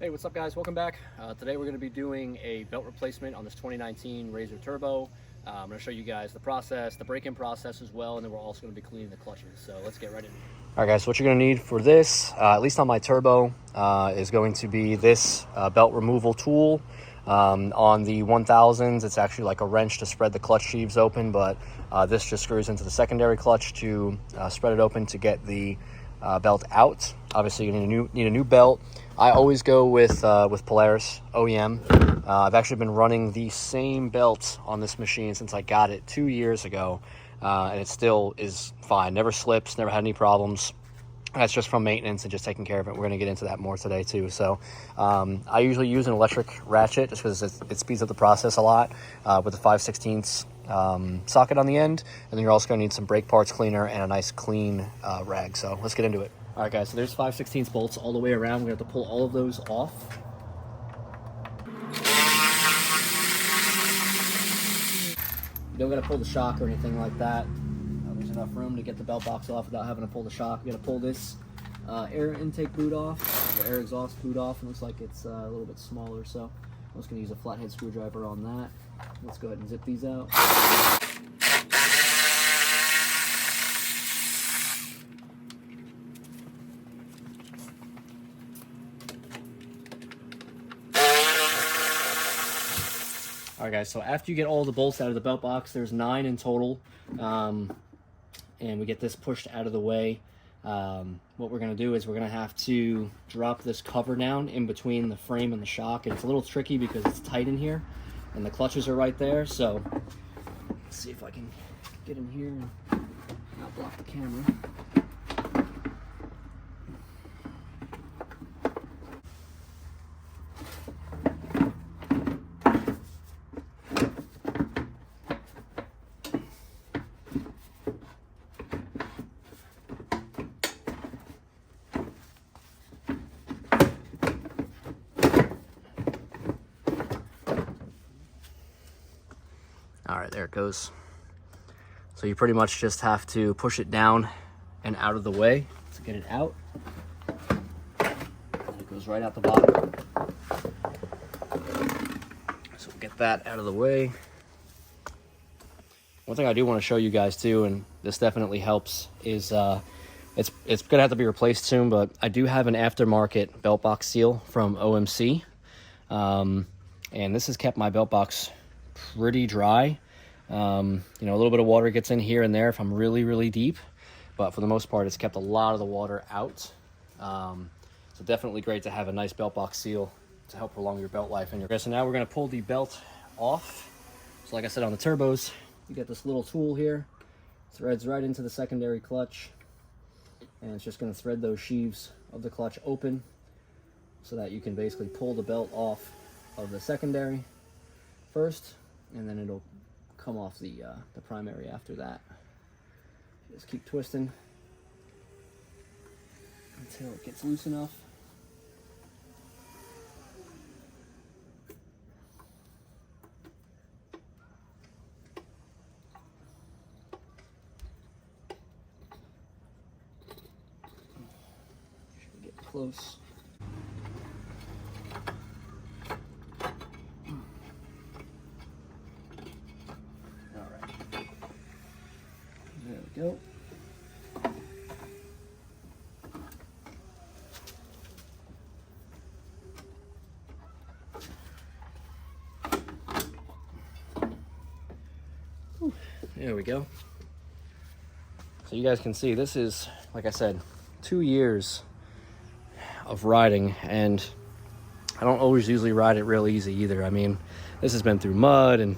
Hey, what's up guys? Welcome back. Today we're going to be doing a belt replacement on this 2019 Razor Turbo. I'm going to show you guys the process, the break-in process as well, and then we're also going to be cleaning the clutches. So let's get right into it. All right guys, so what you're going to need for this, at least on my Turbo, is going to be this belt removal tool. On the 1000s, it's actually like a wrench to spread the clutch sheaves open, but this just screws into the secondary clutch to spread it open to get the belt out. Obviously you need a new belt. I always go with Polaris OEM. I've actually been running the same belt on this machine since I got it 2 years ago, and it still is fine. Never slips, never had any problems. That's just from maintenance and just taking care of it. We're going to get into that more today too. So I usually use an electric ratchet just because it speeds up the process a lot with the 5/16 socket on the end. And then you're also going to need some brake parts cleaner and a nice clean rag. So let's get into it. All right guys, so there's 5/16 bolts all the way around. We're going to have to pull all of those off. You don't got to pull the shock or anything like that. There's enough room to get the belt box off without having to pull the shock. You got to pull this air intake boot off, the air exhaust boot off. It looks like it's a little bit smaller, so I'm just going to use a flathead screwdriver on that. Let's go ahead and zip these out. Alright guys, so after you get all the bolts out of the belt box, there's 9 in total, and we get this pushed out of the way. What we're going to do is we're going to have to drop this cover down in between the frame and the shock, and it's a little tricky because it's tight in here, and the clutches are right there, so let's see if I can get in here and not block the camera. All right, there it goes. So you pretty much just have to push it down and out of the way to get it out. And it goes right out the bottom. So we'll get that out of the way. One thing I do want to show you guys too, and this definitely helps, is it's gonna have to be replaced soon, but I do have an aftermarket belt box seal from OMC, and this has kept my belt box pretty dry. You know, a little bit of water gets in here and there if I'm really deep, but for the most part it's kept a lot of the water out. So definitely great to have a nice belt box seal to help prolong your belt life. Okay, so now we're going to pull the belt off. So like I said, on the turbos, you get this little tool here, threads right into the secondary clutch, and it's just going to thread those sheaves of the clutch open so that you can basically pull the belt off of the secondary first, and then it'll come off the primary after that. Just keep twisting until it gets loose enough. Should get close. There we go. There we go. So you guys can see this is, like I said, 2 years of riding, and I don't always usually ride it real easy either. I mean, this has been through mud and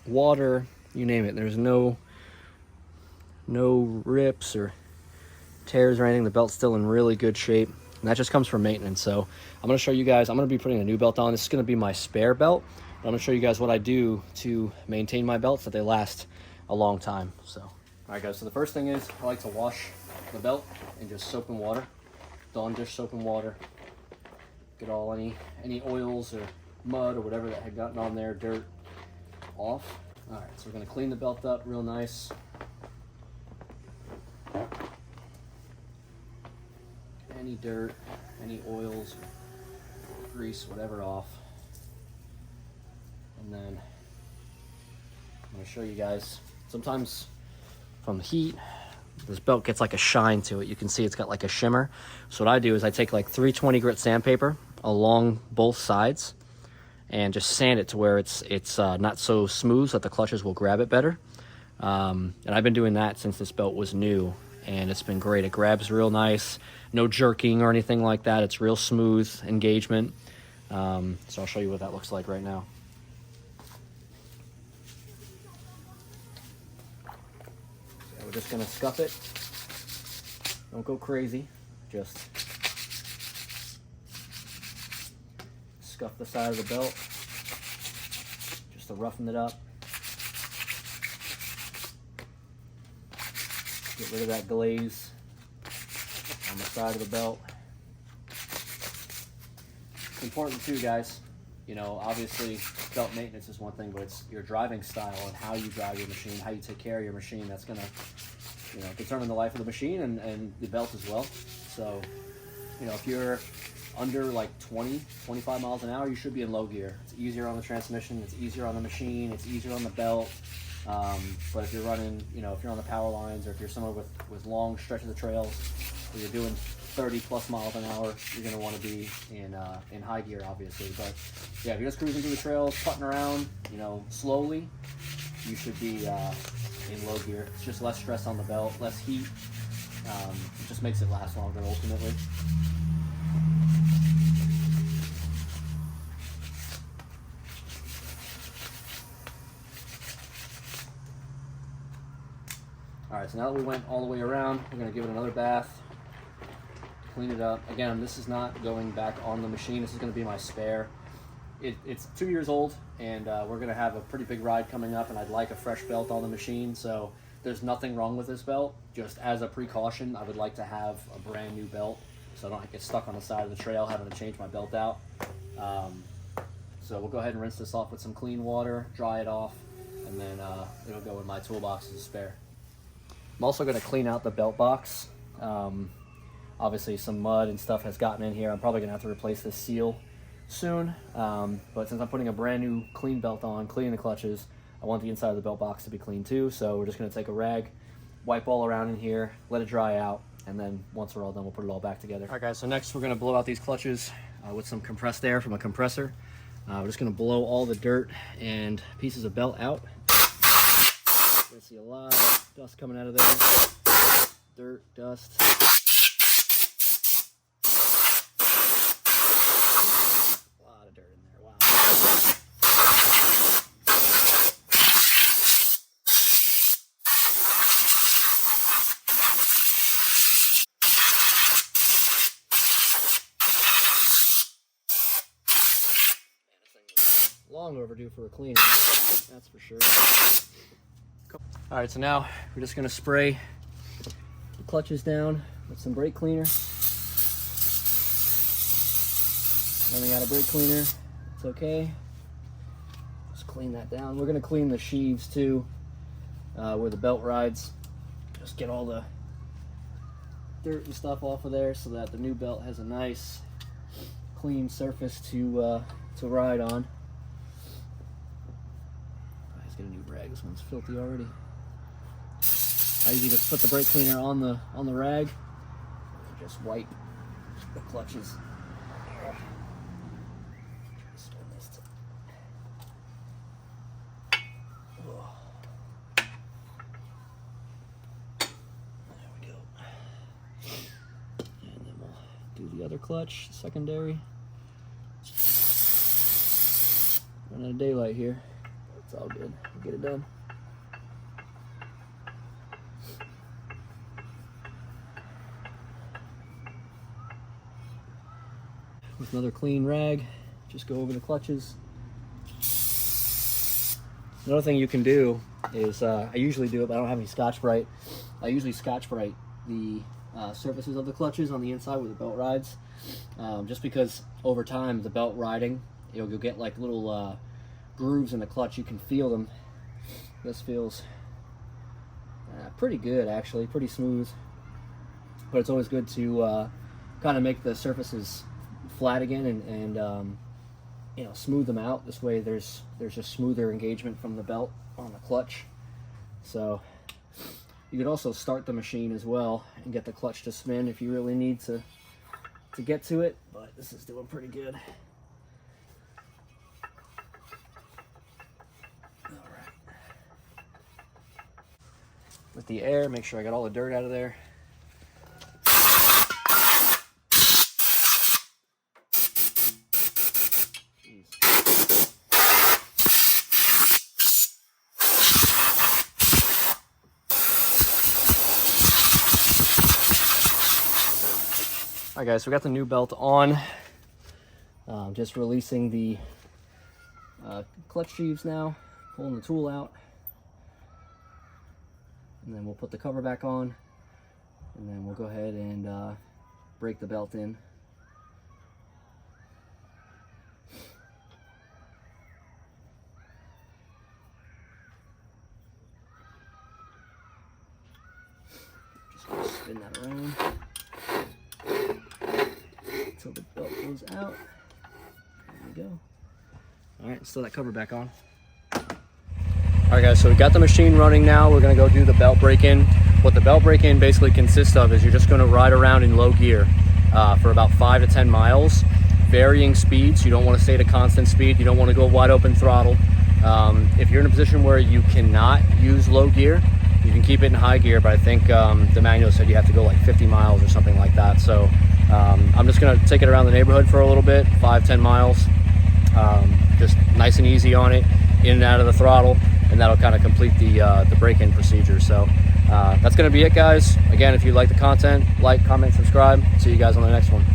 water, you name it. There's no rips or tears or anything. The belt's still in really good shape, and that just comes from maintenance. So I'm going to show you guys, I'm going to be putting a new belt on. This is going to be my spare belt, but I'm going to show you guys what I do to maintain my belts so that they last a long time. So all right guys, so the first thing is I like to wash the belt in just soap and water. Dawn dish soap and water. Get all any oils or mud or whatever that had gotten on there, dirt, off. All right, so we're going to clean the belt up real nice. Any dirt, any oils, grease, whatever off. And then I'm going to show you guys, sometimes from the heat, this belt gets like a shine to it. You can see it's got like a shimmer. So what I do is I take like 320 grit sandpaper along both sides and just sand it to where it's not so smooth so that the clutches will grab it better. And I've been doing that since this belt was new, and it's been great. It grabs real nice, no jerking or anything like that. It's real smooth engagement. So I'll show you what that looks like right now. So we're just gonna scuff it. Don't go crazy, just scuff the side of the belt just to roughen it up. Get rid of that glaze on the side of the belt. It's important too, guys. You know, obviously belt maintenance is one thing, but it's your driving style and how you drive your machine, how you take care of your machine. That's gonna, you know, determine the life of the machine and the belt as well. So, you know, if you're under like 20, 25 miles an hour, you should be in low gear. It's easier on the transmission, it's easier on the machine, it's easier on the belt. But if you're running, you know, if you're on the power lines, or if you're somewhere with long stretches of trails where you're doing 30 plus miles an hour, you're going to want to be in high gear, obviously. But yeah, if you're just cruising through the trails, putting around, you know, slowly, you should be in low gear. It's just less stress on the belt, less heat. It just makes it last longer ultimately. Alright, so now that we went all the way around, we're going to give it another bath, clean it up. Again, this is not going back on the machine. This is going to be my spare. It's 2 years old, and we're going to have a pretty big ride coming up, and I'd like a fresh belt on the machine. So there's nothing wrong with this belt. Just as a precaution, I would like to have a brand new belt so I don't get stuck on the side of the trail having to change my belt out. So we'll go ahead and rinse this off with some clean water, dry it off, and then it'll go in my toolbox as a spare. I'm also going to clean out the belt box. Obviously some mud and stuff has gotten in here. I'm probably going to have to replace this seal soon. But since I'm putting a brand new clean belt on, cleaning the clutches, I want the inside of the belt box to be clean too. So we're just going to take a rag, wipe all around in here, let it dry out, and then once we're all done, we'll put it all back together. All right guys, so next we're going to blow out these clutches with some compressed air from a compressor. We're just going to blow all the dirt and pieces of belt out. You're going to see a lot of dust coming out of there. Dirt, dust. A lot of dirt in there, wow. Long overdue for a cleaning, that's for sure. All right, so now we're just gonna spray the clutches down with some brake cleaner. Running out of brake cleaner, it's okay. Just clean that down. We're gonna clean the sheaves too, where the belt rides. Just get all the dirt and stuff off of there so that the new belt has a nice, clean surface to ride on. Let's get a new rag. This one's filthy already. I usually just put the brake cleaner on the rag and just wipe the clutches. There we go. And then we'll do the other clutch, secondary. Running out of daylight here. It's all good. We'll get it done. With another clean rag, just go over the clutches. Another thing you can do is, I usually do it, but I don't have any Scotch-Brite. I usually Scotch-Brite the surfaces of the clutches on the inside where the belt rides, just because over time, the belt riding, you'll get like little grooves in the clutch. You can feel them. This feels pretty good, actually, pretty smooth. But it's always good to kind of make the surfaces flat again and you know, smooth them out. This way there's just smoother engagement from the belt on the clutch. So you could also start the machine as well and get the clutch to spin if you really need to get to it, but this is doing pretty good. All right. With the air, make sure I got all the dirt out of there. All right guys, so we got the new belt on. Just releasing the clutch sheaves now, pulling the tool out, and then we'll put the cover back on, and then we'll go ahead and break the belt in. Just gonna spin that around until the belt goes out. There we go. All right, let's throw that cover back on. All right guys, so we got the machine running now. We're gonna go do the belt break-in. What the belt break-in basically consists of is you're just gonna ride around in low gear for about 5 to 10 miles, varying speeds. You don't wanna stay at a constant speed. You don't wanna go wide open throttle. If you're in a position where you cannot use low gear, you can keep it in high gear, but I think the manual said you have to go like 50 miles or something like that. So I'm just gonna take it around the neighborhood for a little bit, 5-10 miles, just nice and easy on it, in and out of the throttle, and that'll kind of complete the break-in procedure. So that's gonna be it, guys. Again, if you like the content, like, comment, subscribe. See you guys on the next one.